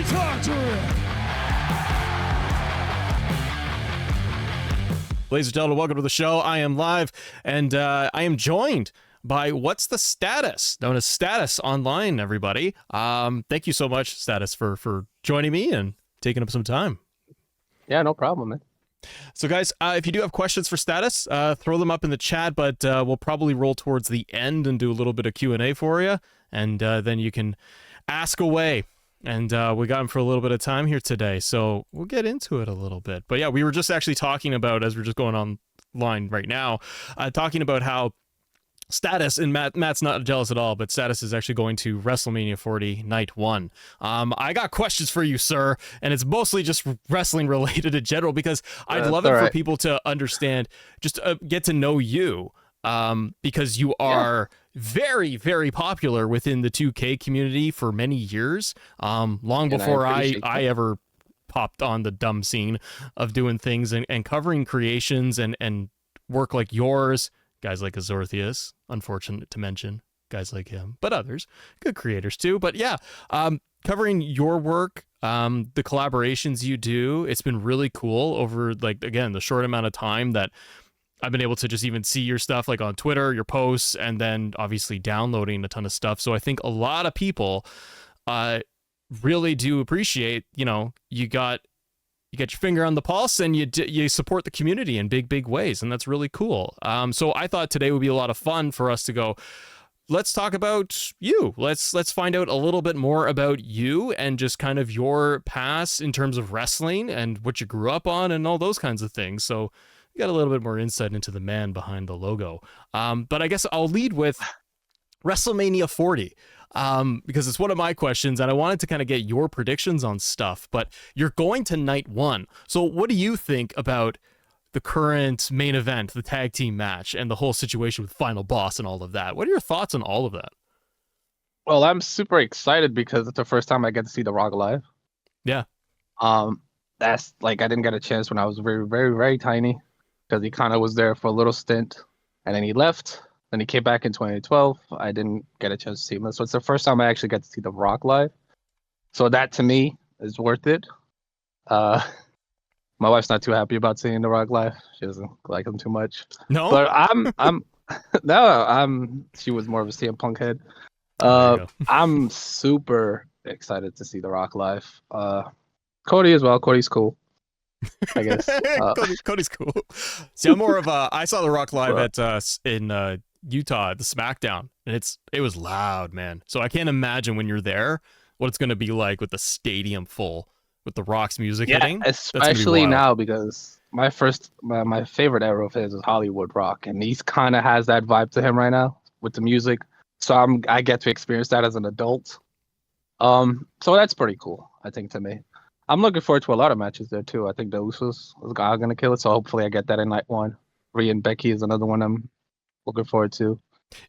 talk to him. Ladies and gentlemen, welcome to the show. I am live, and I am joined by What's the Status, known as Status Online, everybody. Thank you so much, Status, for joining me and taking up some time. Yeah, no problem, man. So, guys, if you do have questions for Status, throw them up in the chat, but we'll probably roll towards the end and do a little bit of Q&A for you, and then you can ask away. And we got him for a little bit of time here today, so we'll get into it a little bit. But yeah, we were just actually talking about, as we're just going online right now, talking about how Status, and Matt's not jealous at all, but Status is actually going to WrestleMania 40 Night 1. I got questions for you, sir, and it's mostly just wrestling related in general, because I'd love it for people to understand, just get to know you, because you are very, very popular within the 2K community for many years, long before I ever popped on the dumb scene of doing things and covering creations and work like yours. Guys like Azorthius, unfortunate to mention, guys like him, but others, good creators too. But yeah, covering your work, the collaborations you do, it's been really cool over, like, again, the short amount of time that I've been able to just even see your stuff, like on Twitter, your posts, and then obviously downloading a ton of stuff. So I think a lot of people really do appreciate, you got your finger on the pulse, and you support the community in big ways, and that's really cool. So I thought today would be a lot of fun for us to go, let's talk about you. Let's find out a little bit more about you and just kind of your past in terms of wrestling and what you grew up on and all those kinds of things. So we got a little bit more insight into the man behind the logo. But I guess I'll lead with WrestleMania 40. Because it's one of my questions, and I wanted to kind of get your predictions on stuff, but you're going to night 1. So what do you think about the current main event, the tag team match, and the whole situation with Final Boss and all of that? What are your thoughts on all of that? Well, I'm super excited because it's the first time I get to see The Rock live. Yeah. That's like, I didn't get a chance when I was very, very, very tiny, because he kind of was there for a little stint, and then he left. Then he came back in 2012. I didn't get a chance to see him. So it's the first time I actually get to see The Rock live. So that, to me, is worth it. My wife's not too happy about seeing The Rock live. She doesn't like him too much. No? But she was more of a CM Punk head. I'm super excited to see The Rock live. Cody as well. Cody's cool, I guess. Cody's cool. See, I'm more of I saw The Rock live in Utah at the SmackDown, and it was loud, man. So I can't imagine when you're there what it's going to be like with the stadium full with The Rock's music hitting. Especially now, because my favorite era of his is Hollywood Rock, and he's kind of has that vibe to him right now with the music. So I get to experience that as an adult. So that's pretty cool, I think, to me. I'm looking forward to a lot of matches there too. I think the Usos are going to kill it, so hopefully I get that in night 1. Rhea and Becky is another one I'm looking forward to.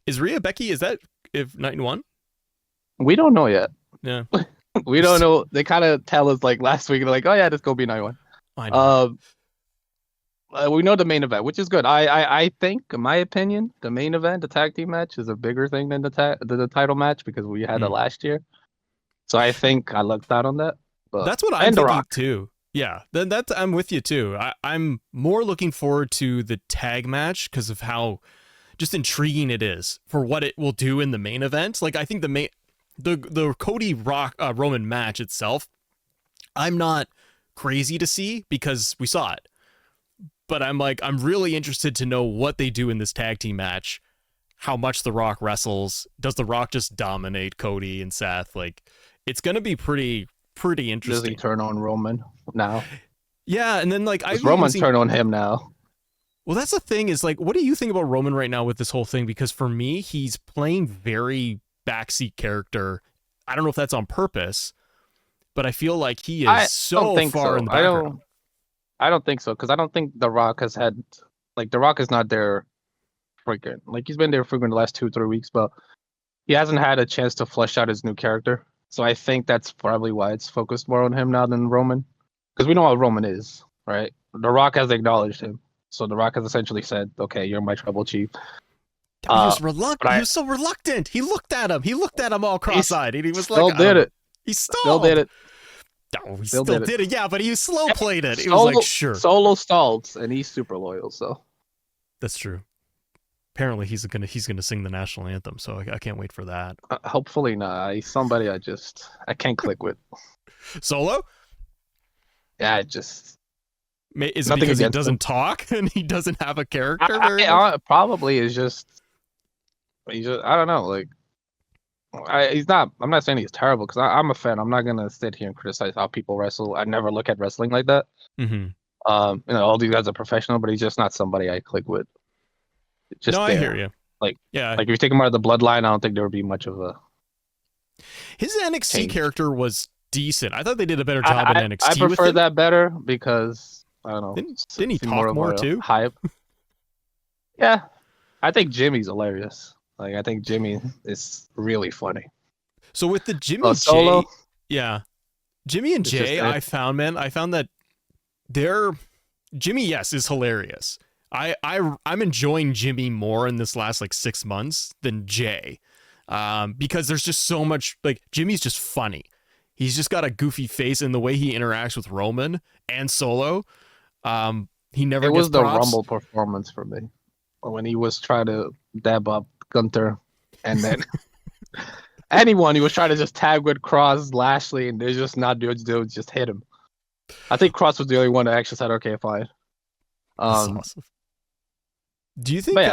Is Rhea Becky, is that if night 1? We don't know yet. Yeah. We don't know. They kind of tell us like last week, they're like, oh yeah, this go be night 1. I know. We know the main event, which is good. I think, in my opinion, the main event, the tag team match, is a bigger thing than the title match, because we had it last year. So I think I lucked out on that. But that's what I'm thinking too. Yeah, then I'm with you too. I'm more looking forward to the tag match because of how just intriguing it is for what it will do in the main event. Like, I think the Cody Roman match itself, I'm not crazy to see because we saw it. But I'm really interested to know what they do in this tag team match, how much The Rock wrestles. Does The Rock just dominate Cody and Seth? Like, it's going to be pretty interesting. Does he turn on Roman now? Yeah, and then Roman turn on him now. Well, that's the thing is, what do you think about Roman right now with this whole thing? Because for me, he's playing very backseat character. I don't know if that's on purpose, but I feel like he is so far in the background. I don't think so, because I don't think The Rock has had, The Rock is not there freaking. He's been there freaking the last 2-3 weeks, but he hasn't had a chance to flesh out his new character. So I think that's probably why it's focused more on him now than Roman. Because we know how Roman is, right? The Rock has acknowledged him. So The Rock has essentially said, okay, you're my tribal chief. He was reluctant. He was so reluctant. He looked at him. He looked at him all cross-eyed, and he was He still did it. He still did it. Oh, he Still still did it. did it. Yeah, but he slow played it. It was Solo, like, sure. Solo stalled, and he's super loyal. So That's true. Apparently, he's gonna sing the national anthem. So I can't wait for that. hopefully not. He's somebody I can't click with. Solo? Yeah, it just Is it nothing because he against him. doesn't talk and he doesn't have a character very much? Probably is just he's just I don't know. Like he's not. I'm not saying he's terrible because I'm a fan. I'm not gonna sit here and criticize how people wrestle. I never look at wrestling like that. Mm-hmm. All these guys are professional, but he's just not somebody I click with. Just No, there. I hear you. Like Yeah, if you take him out of the bloodline, I don't think there would be much of a his NXT change. character was decent. I thought they did a better job in NXT. I with prefer him. that better because I don't know. Didn't he seem talk of more a too? Hype. Yeah, I think Jimmy's hilarious. Like I think Jimmy is really funny. So with the Jimmy Solo, J, yeah, Jimmy and It's just Jay, it. I found that they're Jimmy, yes, is hilarious. I'm enjoying Jimmy more in this last like 6 months than Jay, because there's just so much. Like Jimmy's just funny. He's just got a goofy face, and the way he interacts with Roman and Solo, he never. it gets was the props. Rumble performance for me when he was trying to dab up Gunther, and then anyone he was trying to just tag with Cross, Lashley, and they're just not doing. They would just hit him. I think Cross was the only one that actually said, "Okay, fine." That's awesome. Do you think but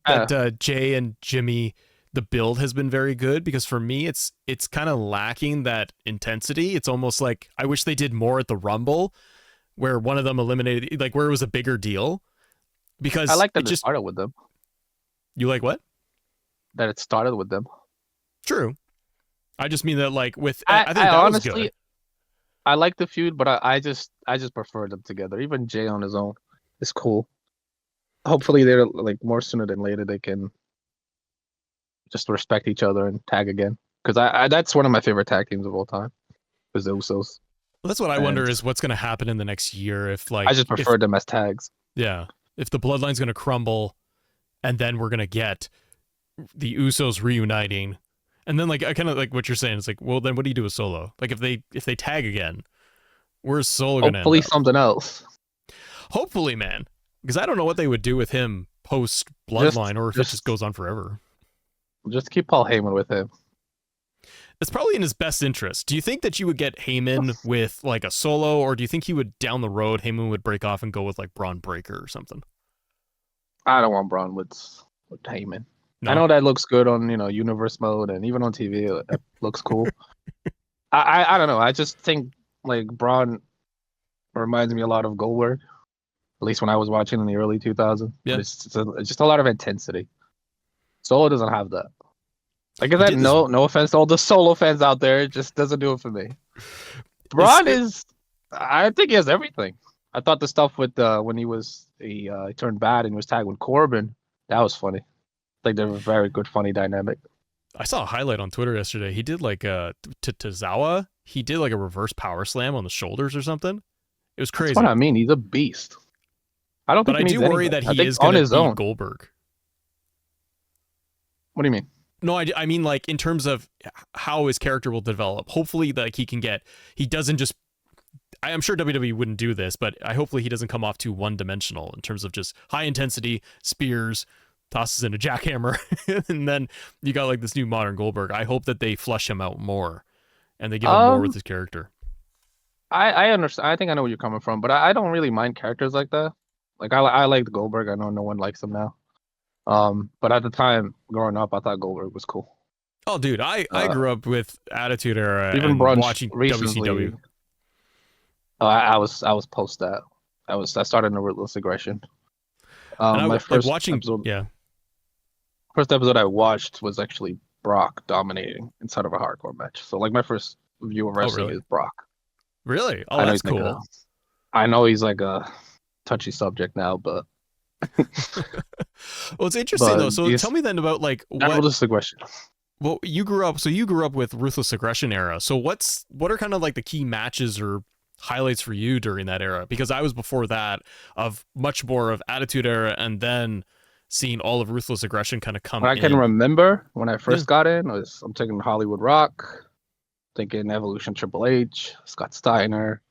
yeah, that Jay and Jimmy, the build has been very good? Because for me, it's kind of lacking that intensity. It's almost like I wish they did more at the Rumble, where one of them eliminated, like where it was a bigger deal. Because I like that it it just started with them. you like what? That it started with them. True. I just mean that like with I think that honestly, was good. I like the feud, but I just prefer them together. Even Jay on his own is cool. Hopefully, they're like more sooner than later they can just respect each other and tag again. Because I that's one of my favorite tag teams of all time. Is the Usos. Well, that's what I wonder And is what's going to happen in the next year if like I just prefer them as tags. yeah, if the bloodline's going to crumble, and then we're going to get the Usos reuniting. And then, like, I kind of like what you're saying. It's like, well, then what do you do with Solo? Like, if they tag again, where's Solo gonna Hopefully, end up? something else. Hopefully, man, because I don't know what they would do with him post Bloodline, or if it just goes on forever. Just keep Paul Heyman with him. It's probably in his best interest. Do you think that you would get Heyman with like a Solo, or do you think he would down the road Heyman would break off and go with like Braun Breaker or something? I don't want Braun with Heyman. No. I know that looks good on universe mode and even on TV it looks cool. I don't know. I just think like Braun reminds me a lot of Goldberg. At least when I was watching in the early 2000s. Yeah. It's just a lot of intensity. Solo doesn't have that. Like I said, no offense to all the Solo fans out there, it just doesn't do it for me. Braun I think he has everything. I thought the stuff with when he turned bad and was tagged with Corbin, that was funny. Like they're a very good, funny dynamic. I saw a highlight on Twitter yesterday. He did like to Tozawa. He did like a reverse power slam on the shoulders or something. It was crazy. That's what I mean. He's a beast. I don't think. But I do worry that he is going to beat Goldberg. What do you mean? No, I mean like in terms of how his character will develop. Hopefully, like he doesn't just. I'm sure WWE wouldn't do this, but hopefully he doesn't come off too one-dimensional in terms of just high intensity spears. Tosses in a jackhammer, and then you got like this new modern Goldberg. I hope that they flush him out more, and they give him more with his character. I understand. I think I know where you're coming from, but I don't really mind characters like that. Like I liked Goldberg. I know no one likes him now. But at the time growing up, I thought Goldberg was cool. Oh, dude, I grew up with Attitude Era even and watching recently, WCW. I was post that. I started in the Ruthless Aggression. My first watching episode, yeah. First episode I watched was actually Brock dominating inside of a hardcore match. So like my first view of wrestling is Brock. Really? Oh, that's cool. I know he's like a touchy subject now, but well, it's interesting though. So tell me then about like Ruthless Aggression. Well, you grew up with Ruthless Aggression era. So what are kind of like the key matches or highlights for you during that era? Because I was before that of much more of Attitude Era, and then seeing all of Ruthless Aggression kind of come in. I can remember when I first got in, I'm taking Hollywood Rock, thinking Evolution Triple H, Scott Steiner.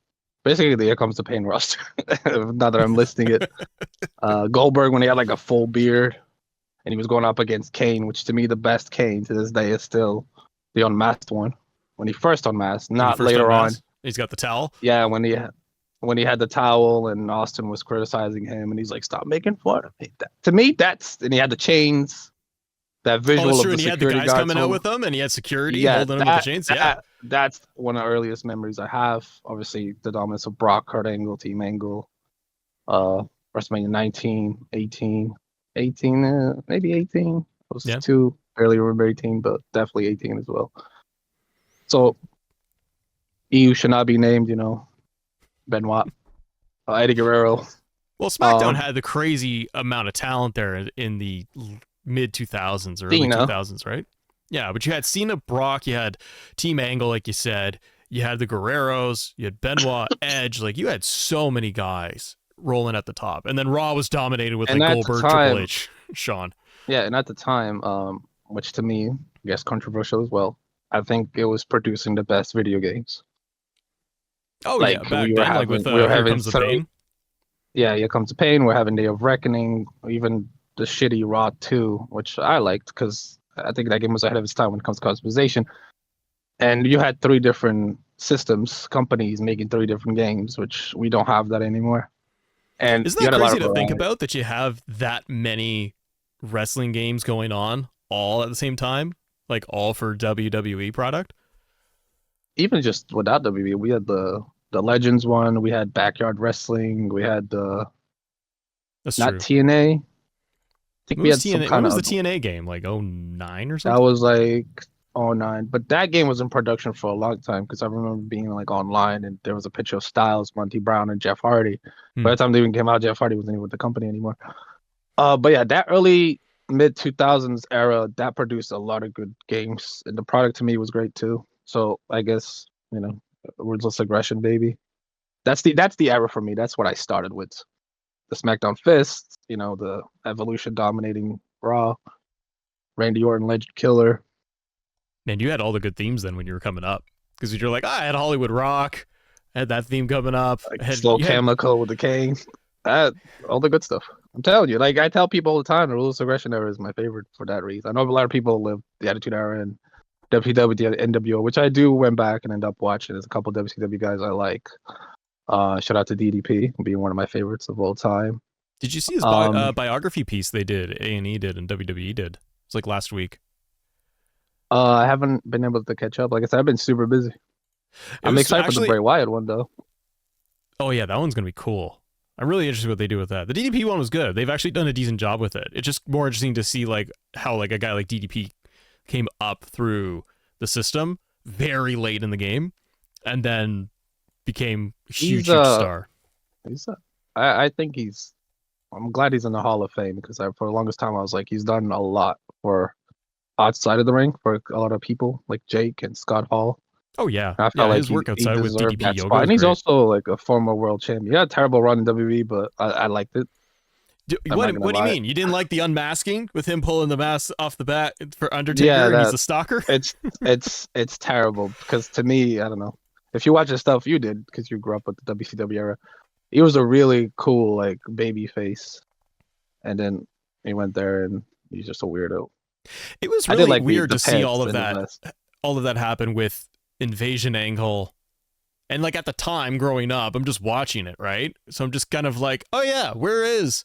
Basically, here comes the pain roster. Now that I'm listing it, Goldberg when he had like a full beard, and he was going up against Kane, which to me the best Kane to this day is still the unmasked one. When he first unmasked, When he not first later on. unmasked, he's got the towel. Yeah, when he had the towel and Austin was criticizing him, and he's like, "Stop making fun of me." To me, and he had the chains. That visual that's of true. the And he had the security guys guards coming out with him, and he had security holding him with the chains. That's one of the earliest memories I have. Obviously, the dominance of Brock, Kurt Angle, Team Angle, WrestleMania 19, 18, maybe 18. I was too barely remember 18, but definitely 18 as well. So, EU should not be named, Benoit, Eddie Guerrero. Well, SmackDown had the crazy amount of talent there in the mid 2000s, early 2000s, right? Yeah, but you had Cena, Brock, you had Team Angle, like you said, you had the Guerreros, you had Benoit, Edge, like you had so many guys rolling at the top, and then Raw was dominated with like Goldberg, Triple H, Shawn. Yeah, and at the time, which to me, I guess controversial as well, I think it was producing the best video games. Oh like, yeah, back then, like with Here Comes the Pain. Yeah, Here Comes the Pain. We're having Day of Reckoning, even the shitty Raw 2, which I liked because I think that game was ahead of its time when it comes to customization. And you had 3 different systems, companies making 3 different games, which we don't have that anymore. And isn't that crazy to think about, that you have that many wrestling games going on all at the same time, like all for WWE product? Even just without WWE, we had the Legends one, we had Backyard Wrestling, we had the not TNA. I think we had some kind of. What was the TNA game, like 09 or something? That was like 09, but that game was in production for a long time because I remember being like online and there was a picture of Styles, Monty Brown, and Jeff Hardy. By the time they even came out, Jeff Hardy wasn't even with the company anymore. But yeah, that early mid 2000s era, that produced a lot of good games, and the product to me was great too. So I guess ruthless aggression, baby. That's the era for me. That's what I started with. The SmackDown Fist, the Evolution dominating Raw, Randy Orton, Legend Killer. Man, you had all the good themes then when you were coming up, because you're like, I had Hollywood Rock, I had that theme coming up, like Slow Chemical with the Kane, all the good stuff. I'm telling you, like I tell people all the time, the Ruthless Aggression era is my favorite for that reason. I know a lot of people live the Attitude Era and WCW, NWO, which I do went back and end up watching. There's a couple of WCW guys I like. Shout out to DDP being one of my favorites of all time. Did you see his biography piece they did, A&E did, and WWE did? It's like last week. I haven't been able to catch up. Like I said, I've been super busy. I'm excited for the Bray Wyatt one, though. Oh, yeah, that one's going to be cool. I'm really interested in what they do with that. The DDP one was good. They've actually done a decent job with it. It's just more interesting to see like how like a guy like DDP came up through the system very late in the game and then became a huge star. I think I'm glad he's in the Hall of Fame because for the longest time I was like, he's done a lot for outside of the ring for a lot of people like Jake and Scott Hall. Oh yeah, I felt like his work outside with DDP Yoga, and he's also like a former world champion. He had a terrible run in WWE, but I liked it. What do you mean? You didn't like the unmasking with him pulling the mask off the bat for Undertaker and he's a stalker? It's terrible because to me, I don't know. If you watch the stuff you did because you grew up with the WCW era, he was a really cool like baby face, and then he went there and he's just a weirdo. It was really weird to see all of that happen with Invasion Angle. And like at the time growing up, I'm just watching it, right? So I'm just kind of like, oh yeah, where is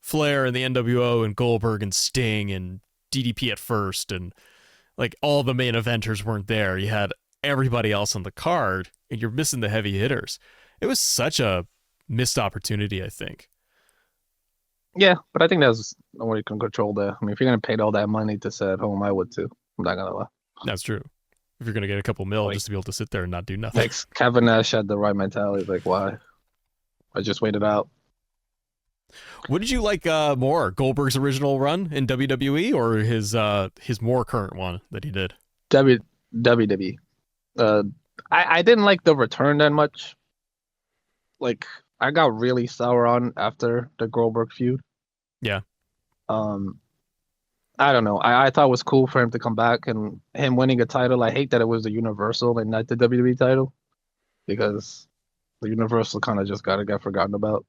Flair and the NWO and Goldberg and Sting and DDP at first? And like all the main eventers weren't there. You had everybody else on the card and you're missing the heavy hitters. It was such a missed opportunity, I think. Yeah, but I think that's no way you can control that. I mean, if you're going to pay all that money to sit at home, I would too. I'm not going to lie. That's true. If you're going to get a couple mil just to be able to sit there and not do nothing. Like Kevin Nash had the right mentality. Like, why? I just waited out. What did you like more? Goldberg's original run in WWE or his more current one that he did? WWE. I didn't like the return that much. Like, I got really sour on after the Goldberg feud. Yeah. I don't know. I thought it was cool for him to come back and him winning a title. I hate that it was the Universal and not the WWE title because the Universal kind of just gotta get forgotten about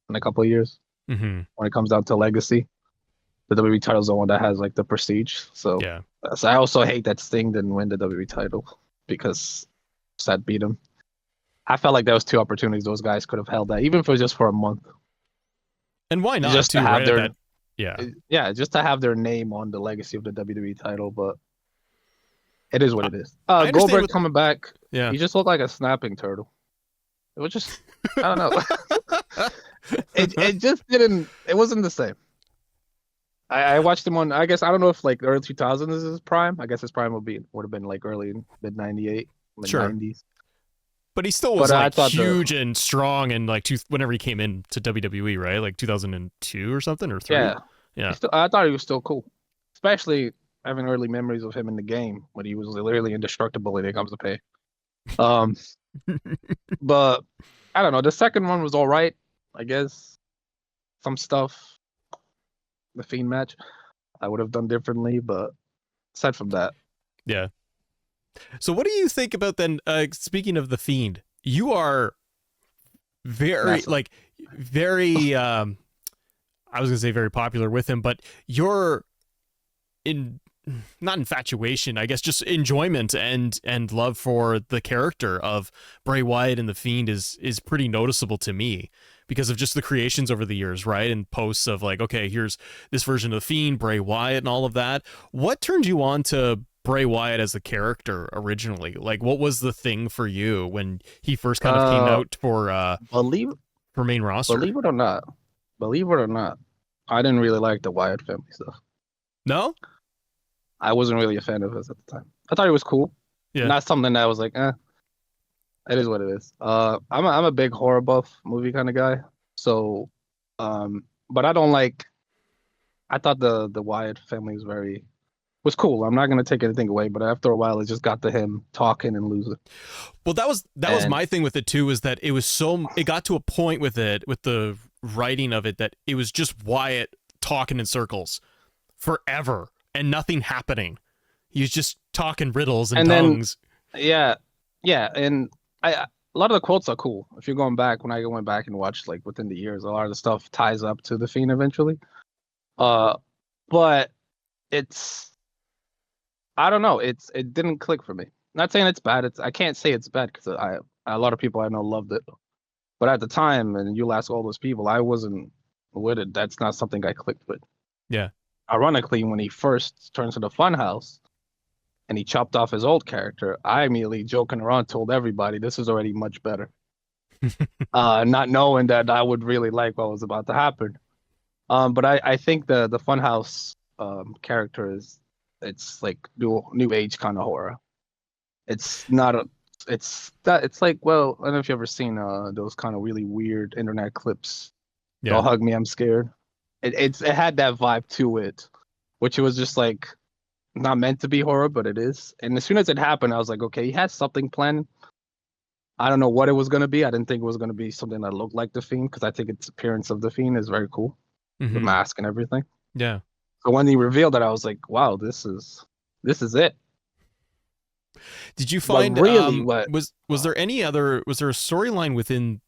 in a couple of years Hmm. when it comes down to legacy. The WWE title is the one that has like the prestige. Yeah. So I also hate that Sting didn't win the WWE title because Seth beat him. I felt like there was two opportunities those guys could have held that, even if it was just for a month, And why not just to too, have right? At their that, yeah. yeah, just to have their name on the legacy of the WWE title. But it is what I, it is. I understand Goldberg what, coming back, yeah. he just looked like a snapping turtle. It was just I don't know. It just didn't. It wasn't the same. I watched him on. I guess I don't know if like early 2000s is his prime. I guess his prime would have been like early mid 98, mid Sure. 90s. But he still was But I like thought the huge and strong and like whenever he came in to WWE, right? Like 2002 or something or 3. yeah, Yeah. I thought he was still cool, especially having early memories of him in the game when he was literally indestructible when it comes to pay. Um, but I don't know. The second one was all right, I guess. Some stuff, the Fiend match, I would have done differently, but aside from that, Yeah. So what do you think about then speaking of the Fiend, you are very massive. like very I was going to say very popular with him, but you're in not infatuation, I guess just enjoyment and love for the character of Bray Wyatt and the Fiend is pretty noticeable to me because of just the creations over the years, right? And posts of like, okay, here's this version of the Fiend, Bray Wyatt and all of that. What turned you on to Bray Wyatt as a character originally? Like what was the thing for you when he first kind of came Uh, out believe for main roster? believe it or not, believe it or not, I didn't really like the Wyatt family stuff. No? I wasn't really a fan of his at the time. I thought he was cool. Yeah. Not something that I was like, it is what it is. I'm a big horror buff movie kind of guy. So, but I don't like. I thought the Wyatt family was cool. I'm not gonna take anything away, but after a while, it just got to him talking and losing. Well, that was And my thing with it too, is that it got to a point with the writing of it that it was just Wyatt talking in circles forever and nothing happening. He was just talking riddles and then tongues. yeah, yeah, and a lot of the quotes are cool. If you're going back, when I went back and watched like within the years, a lot of the stuff ties up to the Fiend eventually. Uh, but it's I don't know. It didn't click for me. Not saying it's bad. I can't say it's bad because I a lot of people I know loved it. But at the time, and you'll ask all those people, I wasn't with it. That's not something I clicked with. Yeah. Ironically, when he first turned to the Funhouse and he chopped off his old character, I immediately, joking around, told everybody this is already much better. Not knowing that I would really like what was about to happen. But I think the Funhouse character it's like new age kind of horror. It's not a it's like, well, I don't know if you ever seen those kind of really weird internet clips. Yeah. Don't hug me, I'm scared. It had that vibe to it, which it was just like not meant to be horror, but it is. And as soon as it happened, I was like, okay, he has something planned. I don't know what it was gonna be. I didn't think it was gonna be something that looked like the Fiend because I think its appearance of the Fiend is very cool, the Hmm. mask and everything. Yeah. So when he revealed that, I was like, wow, this is it. Did you But find really, what was there any other was there a storyline within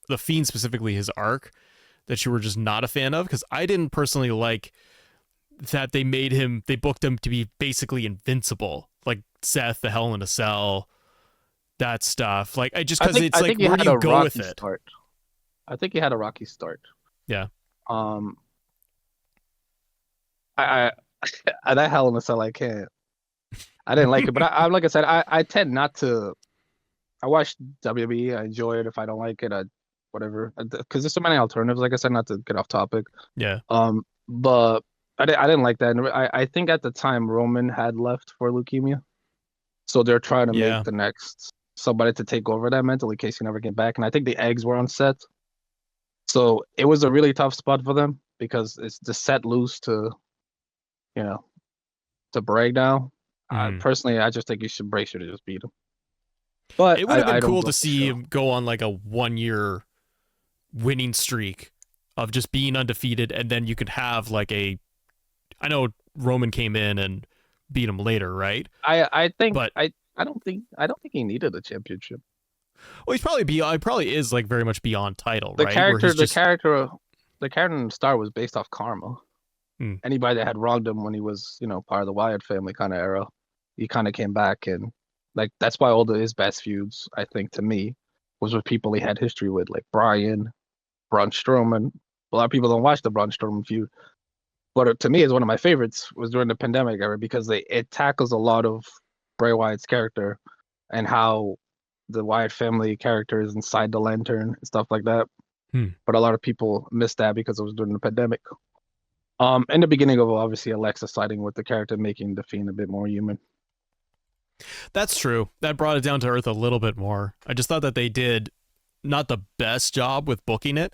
the Fiend specifically his arc that you were just not a fan of? Because I didn't personally like that they booked him to be basically invincible, like Seth, the Hell in a Cell, that stuff. Like I just because it's I like think he where do had you a go with rocky it? start. I think he had a rocky start. Yeah. Um, I that Hell in a Cell, I can't. I didn't like it, but I like I said, I tend not to. I watch WWE. I enjoy it. If I don't like it, I whatever. Because there's so many alternatives. Like I said, not to get off topic. Yeah. But I didn't like that. And I think at the time Roman had left for leukemia, so they're trying to make Yeah. the next somebody to take over that mantle in case he never get back. And I think the eggs were on set, so it was a really tough spot for them because it's the set loose to you know to break down. Mhm. Personally, I just think you should Bray should have just beat him. But It would have been I don't cool to blame the see show. him go on like a 1 year winning streak of just being undefeated, and then you could have like a I know Roman came in and beat him later, right? I think But I don't think he needed a championship. well, he's probably beyond. He probably is like very much beyond title, The right? Where character he's the just character the character in Star was based off karma. hmm, Anybody that had wronged him when he was, part of the Wyatt family kind of era, he kind of came back and like that's why all of his best feuds, I think, to me, was with people he had history with, like Bryan, Braun Strowman. A lot of people don't watch the Braun Strowman feud, but to me, is one of my favorites was during the pandemic era because it tackles a lot of Bray Wyatt's character and how the Wyatt family characters inside the Lantern and stuff like that. hmm. But a lot of people missed that because it was during the pandemic. In the beginning of obviously Alexa siding with the character, making the Fiend a bit more human. That's true. That brought it down to earth a little bit more. I just thought that they did not the best job with booking it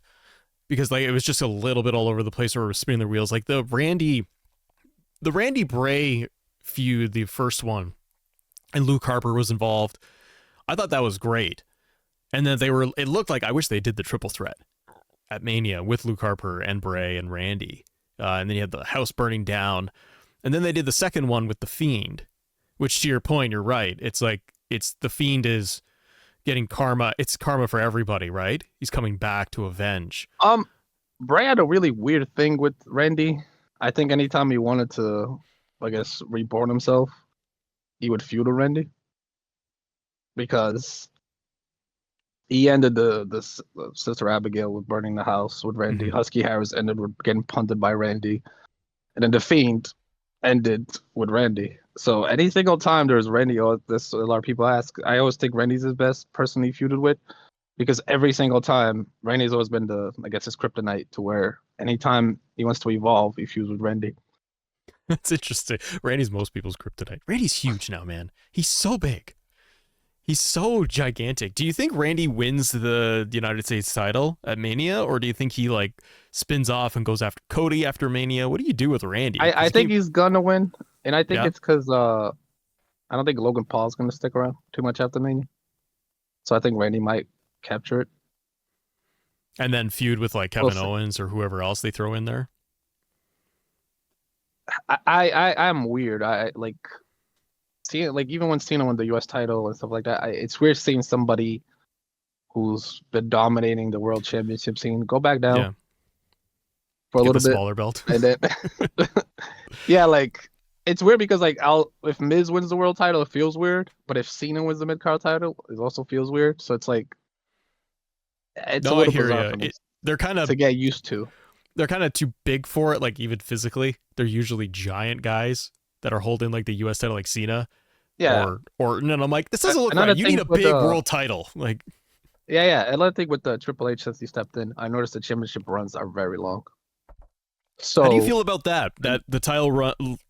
because like it was just a little bit all over the place where it was spinning the wheels. Like the Randy Bray feud, the first one, and Luke Harper was involved. I thought that was great. And then it looked like I wish they did the triple threat at Mania with Luke Harper and Bray and Randy. And then you had the house burning down. And then they did the second one with the Fiend, which to your point, you're right. It's like, the Fiend is getting karma. It's karma for everybody, right? He's coming back to avenge. Bray had a really weird thing with Randy. I think anytime he wanted to, I guess, reborn himself, he would feud with Randy because he ended the Sister Abigail with burning the house with Randy. Mhm. Husky Harris ended with getting punted by Randy, and then the Fiend ended with Randy. So any single time there's Randy, or this a lot of people ask, I always think Randy's his best person he feuded with because every single time Randy's always been I guess his kryptonite to where anytime he wants to evolve, he feuds with Randy. That's interesting. Randy's most people's kryptonite. Randy's huge now, man. He's so big. He's so gigantic. Do you think Randy wins the United States title at Mania, or do you think he like spins off and goes after Cody after Mania? What do you do with Randy? I think he's gonna win, and I think Yeah, it's because I don't think Logan Paul's gonna stick around too much after Mania, so I think Randy might capture it. and then feud with like We'll Kevin see. Owens or whoever else they throw in there. I'm weird. I like seeing like even when Cena won the U.S. title and stuff like that. It's weird seeing somebody who's been dominating the world championship scene go back down Yeah, for a get the little bit, smaller belt. and then yeah, like it's weird because like if Miz wins the world title, it feels weird, but if Cena wins the mid card title, it also feels weird. So it's like it's a No, I little hear bizarre you. for me They're kind of to get used to. they're kind of too big for it. Like even physically, they're usually giant guys that are holding like the U.S. title, like Cena. Yeah. Or no, I'm like, this doesn't look Another right. You thing need a with big world title. Like, yeah. Another thing with the Triple H since he stepped in, I noticed the championship runs are very long. So how do you feel about that? That the title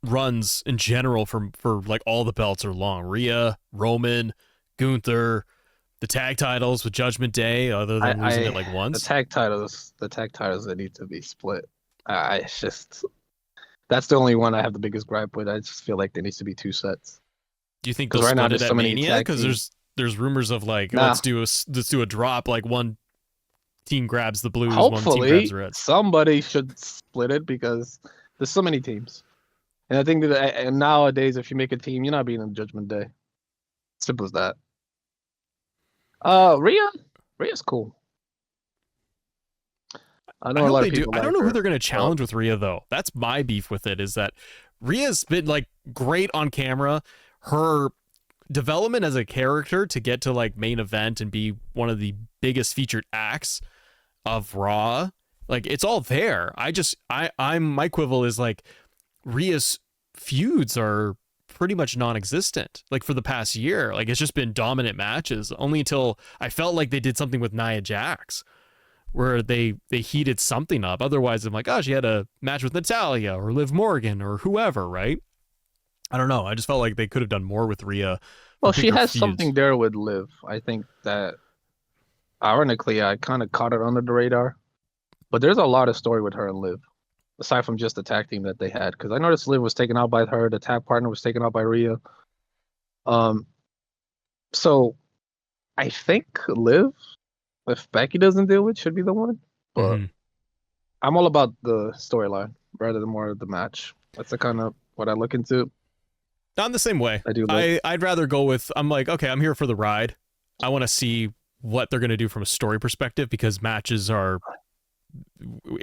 runs in general for like all the belts are long. Rhea, Roman, Gunther, the tag titles with Judgment Day, other than losing it like the once. tag titles, that need to be split. It's just that's the only one I have the biggest gripe with. I just feel like there needs to be two sets Do you think because they'll right now split it there's at so many Mania? tag Because teams. there's rumors of like Nah, let's do a drop. Like one team grabs the blues, one team grabs hopefully the red. somebody should split it because there's so many teams, and I think that and nowadays if you make a team, you're not being in Judgment Day. Simple as that. Rhea's cool. I I know a hope lot of they do. people I don't like know who her. they're going to Well, challenge with Rhea though. That's my beef with it. Is that Rhea's been like great on camera. Her development as a character to get to like main event and be one of the biggest featured acts of Raw, like it's all there. I'm my quibble is like Rhea's feuds are pretty much non-existent like for the past year. Like it's just been dominant matches only until I felt like they did something with Nia Jax where they heated something up. Otherwise I'm like, oh, she had a match with Natalia or Liv Morgan or whoever, right? I don't know. I just felt like they could have done more with Rhea for well, she bigger has feuds. something there with Liv. I think that ironically, I kind of caught it under the radar, but there's a lot of story with her and Liv, aside from just the tag team that they had. Because I noticed Liv was taken out by her, the tag partner was taken out by Rhea. Um, so I think Liv, if Becky doesn't deal with, should be the one. But Mm-hmm. I'm all about the storyline rather than more of the match. That's the kind of what I look into. I'm the same way. I do like. I'd rather go with, I'm like, okay, I'm here for the ride. I want to see what they're going to do from a story perspective, because matches are,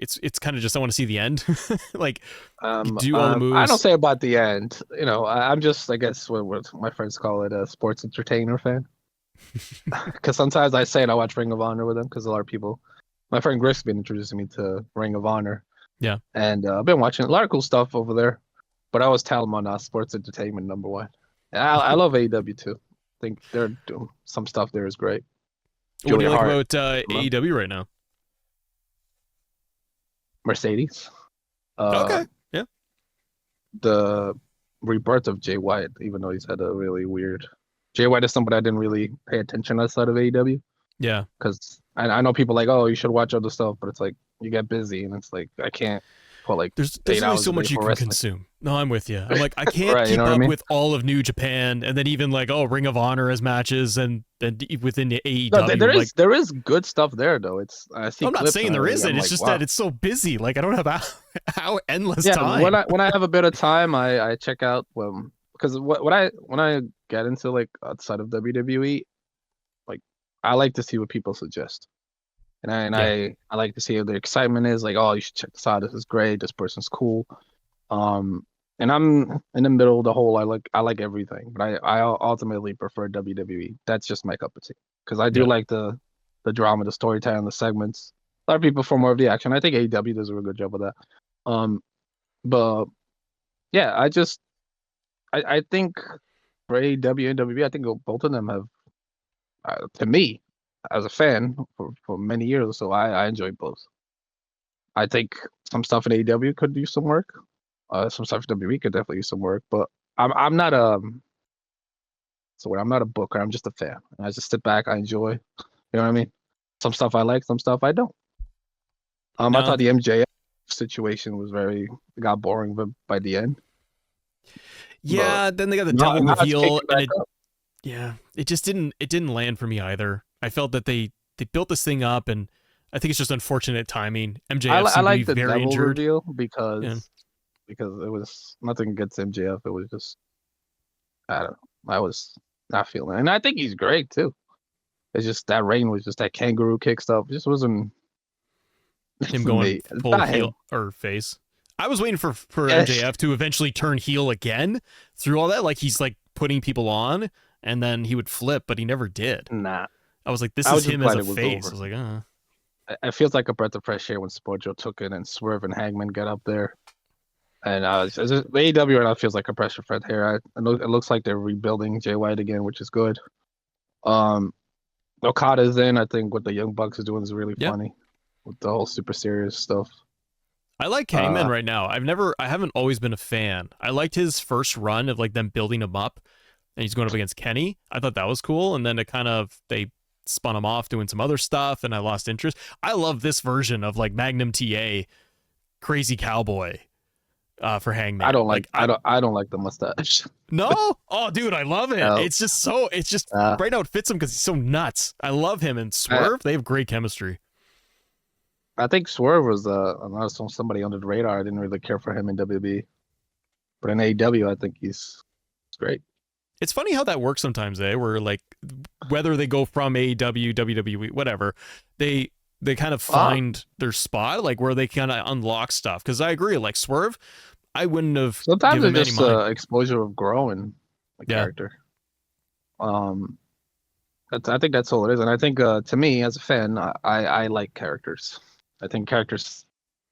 it's kind of just, I want to see the end. Like, you do all the I don't moves. say about the end. You know, I'm just, I guess, what my friends call it, a sports entertainer fan. Because sometimes I say it, I watch Ring of Honor with them because a lot of people. My friend Griff's been introducing me to Ring of Honor, Yeah. and I've been watching a lot of cool stuff over there. But I always tell them on sports entertainment number one. And I love AEW too. I think they're doing some stuff there is great. What do you Julia like Hart, about AEW right now? Mercedes, Okay. um, Yeah. the rebirth of Jay White, even though he's had a really weird. Jay White is somebody I didn't really pay attention outside of AEW Yeah. because I know people like, oh, you should watch other stuff, but it's like you get busy and it's like I can't put like There's 8 only hours so a day much you for can wrestling. consume. No, I'm with you. I'm like, I can't Right, you keep know what I up mean? with all of New Japan, and then even like, oh, Ring of Honor has matches, and within the No, AEW, like, there is good stuff there though. It's I see I'm not clips saying and there everything. isn't. I'm It's like, just that wow. it's so busy. Like, I don't have how endless Yeah, when time. I have a bit of time, I check out because what I when I get into like outside of WWE, like I like to see what people suggest. Yeah. I like to see what the excitement is like, oh, you should check this out. This is great. This person's cool. Um, and I'm in the middle of the whole. I like everything, but I ultimately prefer WWE. That's just my cup of tea because I do Yeah. like the drama, the storytelling, the segments. A lot of people prefer more of the action. I think AEW does a real good job of that. Um, but yeah, I think for AEW and WWE, I think both of them have to me as a fan for many years. So I enjoy both. I think some stuff in AEW could use some work. Some stuff in WWE could definitely use some work, but I'm not I'm not a booker. I'm just a fan. I just sit back. I enjoy. You know what I mean? Some stuff I like, some stuff I don't. I No. thought the MJF situation was it got boring by the end, but Yeah. Then they got the devil now it's reveal, kicking and back up. it just didn't land for me either. I felt that they built this thing up, and I think it's just unfortunate timing. MJF I seemed to be like the very devil injured. reveal Yeah. because it was nothing against MJF. It was just I don't know. I was not feeling it. And I think he's great too. It's just that Rain was just that kangaroo kick stuff. It just wasn't Him for going me. It's full not heel him. or face. I was waiting for Yes. MJF to eventually turn heel again through all that. Like, he's like putting people on, and then he would flip, but he never did. Nah. I was like, this I is was just him as glad a it was face. I over. was like, It feels like a breath of fresh air when Sporjo took it and Swerve and Hangman got up there. And the AEW right now feels like a pressure fed here. It looks like they're rebuilding Jay White again, which is good. Um, Okada's in. I think what the Young Bucks is doing is really yeah. funny with the whole super serious stuff. I like Hangman Uh, right now. I haven't always been a fan. I liked his first run of like them building him up, and he's going up against Kenny. I thought that was cool, and then they spun him off doing some other stuff, and I lost interest. I love this version of like Magnum TA, Crazy Cowboy, for I Hangman. don't like Like, I I don't like the mustache. no, oh dude, I love it. Uh, It's just uh, right now it fits him because he's so nuts. I love him and I, Swerve. They have great chemistry. I think Swerve was somebody under the radar. I didn't really care for him in WWE, but in AEW, I think he's great. It's funny how that works sometimes, where like whether they go from AEW, WWE, whatever, they kind of Ah, find their spot, like where they kind of unlock stuff. Because I agree, like Swerve, I wouldn't have sometimes given him it's any just mind. exposure of growing a Yeah, character. Um, I think that's all it is, and I think to me as a fan, I like characters. I think characters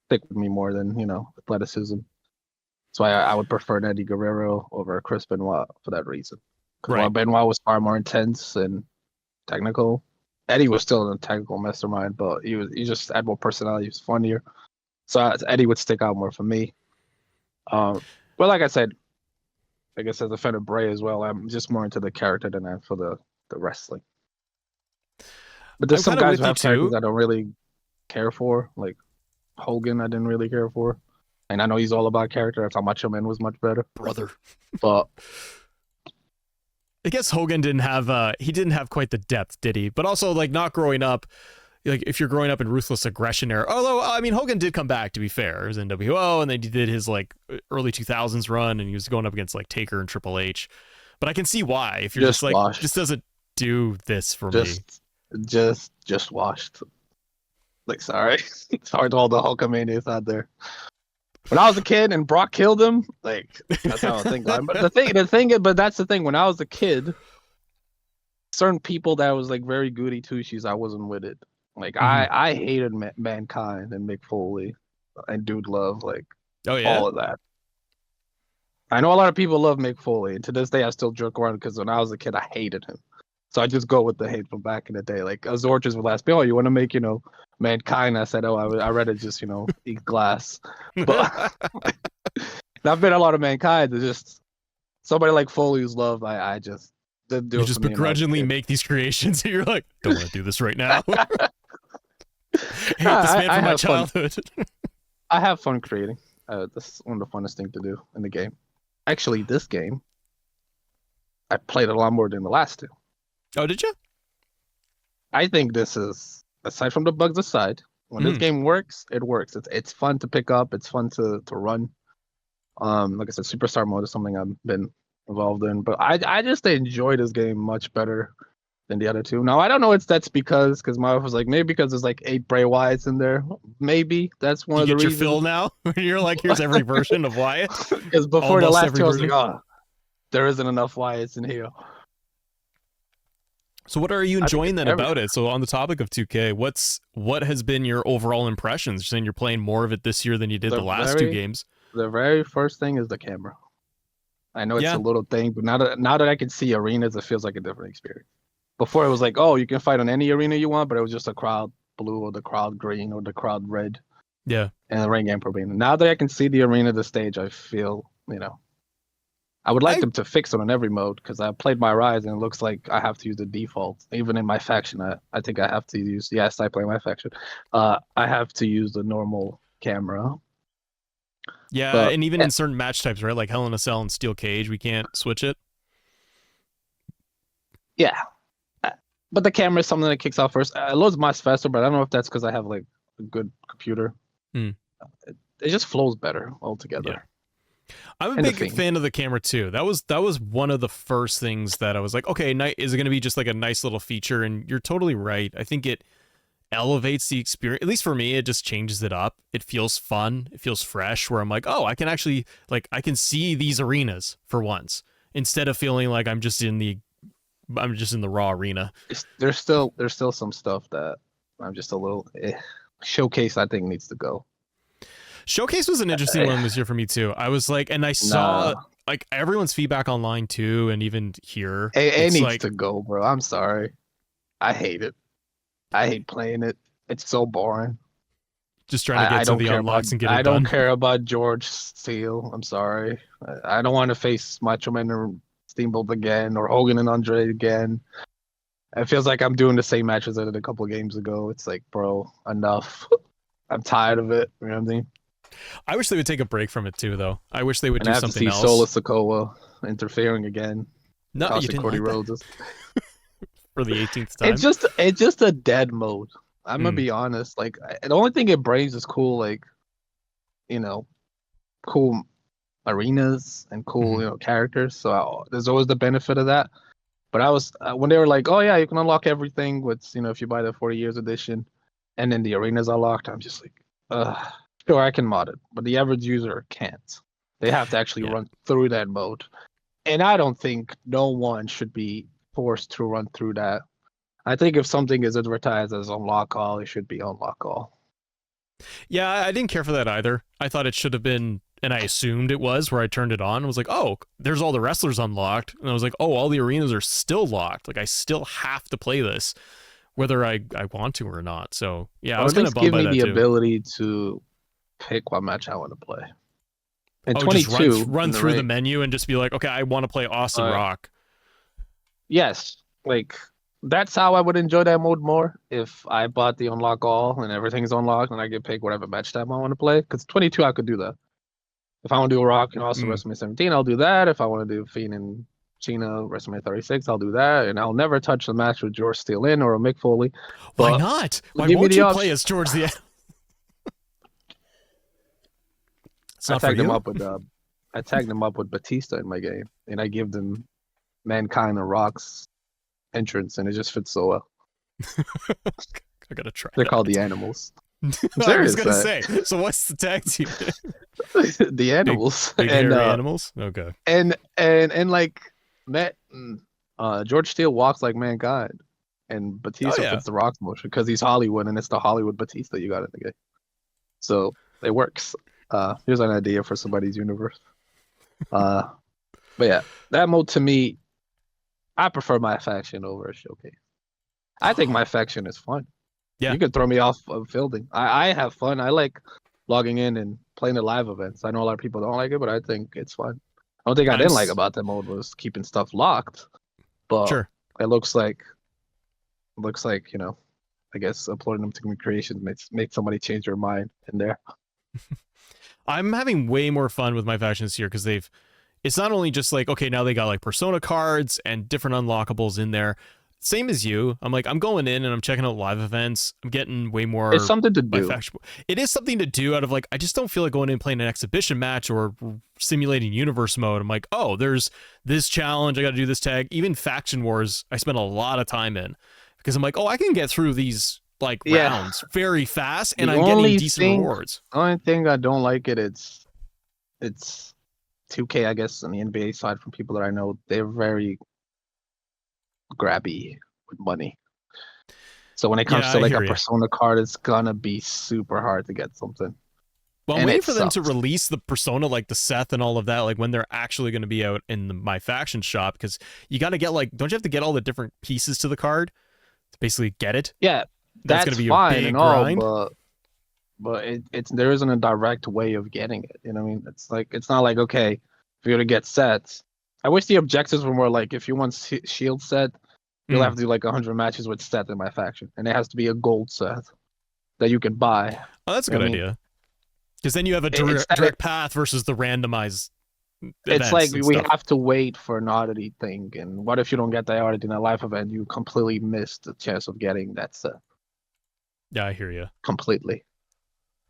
stick with me more than athleticism. So I would prefer an Eddie Guerrero over Chris Benoit for that reason. Because while right. Benoit was far more intense and technical, Eddie was still a technical mastermind, but he just had more personality. He was funnier. So Eddie would stick out more for me. But like I said, I guess as a fan of Bray as well, I'm just more into the character than I am for the wrestling. But there's I'm some kind of guys with who you have characters too, I don't really care for, like Hogan. I didn't really care for, and I know he's all about character. I thought Macho Man was much better, brother. but I guess Hogan didn't have he didn't have quite the depth, did he? But also like not growing up, like if you're growing up in ruthless aggression era, although I mean Hogan did come back, to be fair. It was NWO, and then he did his like early 2000s run, and he was going up against like Taker and Triple H. But I can see why, if you're just like, washed. this doesn't do this for me. Just washed. Like, sorry. Sorry to all the Hulkamaniacs out there. When I was a kid and Brock killed him, like, that's how I think. But but that's the thing. When I was a kid, certain people that was like very goody two shoes, I wasn't with it. Like, I hated Mankind and Mick Foley and Dude Love, like, all of that. I know a lot of people love Mick Foley, and to this day I still joke around because when I was a kid I hated him. So I just go with the hate from back in the day. Like Azorges would ask me, "Oh, you want to make Mankind?" I said, "Oh, I rather just eat glass." But I've been a lot of Mankind. It's just somebody like Foley's love. I just didn't do. You just begrudgingly make these creations, and you're like, "Don't want to do this right now." I hate this man from my childhood. I have fun creating. This is one of the funnest things to do in the game. Actually, this game, I played a lot more than the last two. Oh, did you? I think this is, aside from the bugs aside, when this game works, it works. It's fun to pick up. It's fun to run. Like I said, Superstar mode is something I've been involved in, but I just enjoy this game much better than the other two. Now I don't know if that's because my wife was like, maybe because there's like 8 Bray Wyatts in there. Maybe that's one of the reasons. You get your fill now. You're like, here's every version of Wyatt. Because before the last two, I was like, oh, there isn't enough Wyatts in here. So what are you enjoying then about it? So on the topic of 2K, what has been your overall impressions? You're saying you're playing more of it this year than you did the last 2 games. The very first thing is the camera. I know it's a little thing, but now that I can see arenas, it feels like a different experience. Before it was like, oh, you can fight on any arena you want, but it was just a crowd blue or the crowd green or the crowd red. Yeah. And the ring game arena. Now that I can see the arena, the stage, I feel, I would like them to fix it on every mode because I played my Rise and it looks like I have to use the default. Even in my faction, I think I have to use, yes, I play my faction. I have to use the normal camera. Yeah, and even in certain match types, right? Like Hell in a Cell and Steel Cage, we can't switch it. Yeah. But the camera is something that kicks off first. It loads much faster, but I don't know if that's because I have like a good computer. It just flows better altogether. Yeah. I'm a big fan of the camera too. That was one of the first things that I was like, okay, is it going to be just like a nice little feature? And you're totally right. I think it elevates the experience. At least for me, it just changes it up. It feels fun. It feels fresh. Where I'm like, oh, I can actually I can see these arenas for once instead of feeling like I'm just in the raw arena. There's still some stuff that I'm just a little Showcase. I think needs to go. Showcase was an interesting one this year for me too. I was like, and I saw like everyone's feedback online too, and even here. It needs to go, bro. I'm sorry. I hate it. I hate playing it. It's so boring. Just trying to get to the unlocks and get it done. I don't care about George Steele. I'm sorry. I don't want to face Macho Man or Steamboat again or Hogan and Andre again. It feels like I'm doing the same matches I did a couple of games ago. It's like, bro, enough. I'm tired of it. You know what I mean? I wish they would take a break from it too, though. I wish they would do something else. I have to see Solo Sikoa interfering again. No, you didn't Cody like Rhodes for the 18th time. It's just a dead mode. I'm gonna be honest. Like the only thing it brings is cool, like cool arenas and cool characters. So there's always the benefit of that. But I was when they were like, oh yeah, you can unlock everything with if you buy the 40 years edition, and then the arenas are locked. I'm just like, sure, I can mod it, but the average user can't. They have to actually run through that mode. And I don't think no one should be forced to run through that. I think if something is advertised as unlock all, it should be unlock all. Yeah, I didn't care for that either. I thought it should have been, and I assumed it was, where I turned it on. I was like, oh, there's all the wrestlers unlocked. And I was like, oh, all the arenas are still locked. Like, I still have to play this, whether I want to or not. So, yeah, I was kind of bummed by that too. Give me the ability to pick what match I want to play. And 22, just run through the menu and just be like, okay, I want to play Austin Rock. Yes, like that's how I would enjoy that mode more if I bought the unlock all and everything's unlocked and I get pick whatever match type I want to play. Because 22, I could do that. If I want to do a Rock and also WrestleMania 17, I'll do that. If I want to do Fiend and Cena, WrestleMania 36, I'll do that, and I'll never touch the match with George Steele in or a Mick Foley. Why But not? Why give me won't the you play option. as George the? It's I not for tagged him you. up with I tagged him up with Batista in my game, and I give them Mankind and Rock's entrance, and it just fits so well. I gotta try They're that. called the Animals. I'm I was serious. gonna say. So what's the tag team? The Animals. Big and hairy animals. Okay. and like Matt, George Steele walks like Mankind, and Batista Oh, yeah. fits the Rock's motion because he's Hollywood, and it's the Hollywood Batista you got in the game. So it works. Here's an idea for somebody's universe. But yeah, that mode to me, I prefer my faction over a showcase. I think my faction is fun. Yeah. You can throw me off of fielding. I have fun. I like logging in and playing the live events. I know a lot of people don't like it, but I think it's fun. The only thing I didn't like about that mode was keeping stuff locked. But Sure. it looks like I guess uploading them to community creations make somebody change their mind in there. I'm having way more fun with my factions this year because it's not only just like, okay, now they got like persona cards and different unlockables in there. Same as you. I'm going in and I'm checking out live events. I'm getting way more. It's something to do. It is something to do out of like, I just don't feel like going in and playing an exhibition match or simulating universe mode. I'm like, oh, there's this challenge. I got to do this tag. Even faction wars, I spend a lot of time in because I'm like, oh, I can get through these like rounds very fast and I'm getting decent rewards. The only thing I don't like it's 2K, I guess, on the NBA side from people that I know, they're very grabby with money. So when it comes to like a persona card, it's gonna be super hard to get something. Well, I'm waiting for them to release the persona, like the Seth and all of that, like when they're actually going to be out in my faction shop, because you got to get like, don't you have to get all the different pieces to the card to basically get it? Yeah, that's gonna be fine a big and grind. But there isn't a direct way of getting it. You know what I mean? It's not like, okay, if you're gonna get sets. I wish the objectives were more like, if you want shield set, you'll have to do like 100 matches with Seth in my faction, and it has to be a gold set that you can buy. Oh, that's a good idea. Because then you have a direct path versus the randomized. It's like we have to wait for an oddity thing, and what if you don't get that oddity in a live event? You completely miss the chance of getting that set. Yeah, I hear you completely.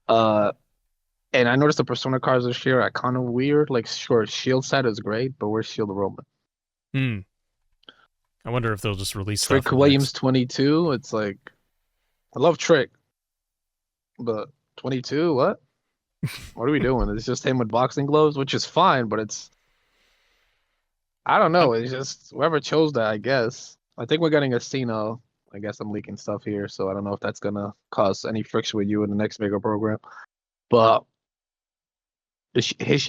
And I noticed the persona cards this year are kind of weird. Like, sure, shield set is great, but where's Shield Roman? I wonder if they'll just release Trick Williams 22. It's like, I love Trick, but 22, what? What are we doing? It's just him with boxing gloves, which is fine, but it's, I don't know. It's just whoever chose that, I guess. I think we're getting a Cena. I guess I'm leaking stuff here, so I don't know if that's gonna cause any friction with you in the next bigger program. But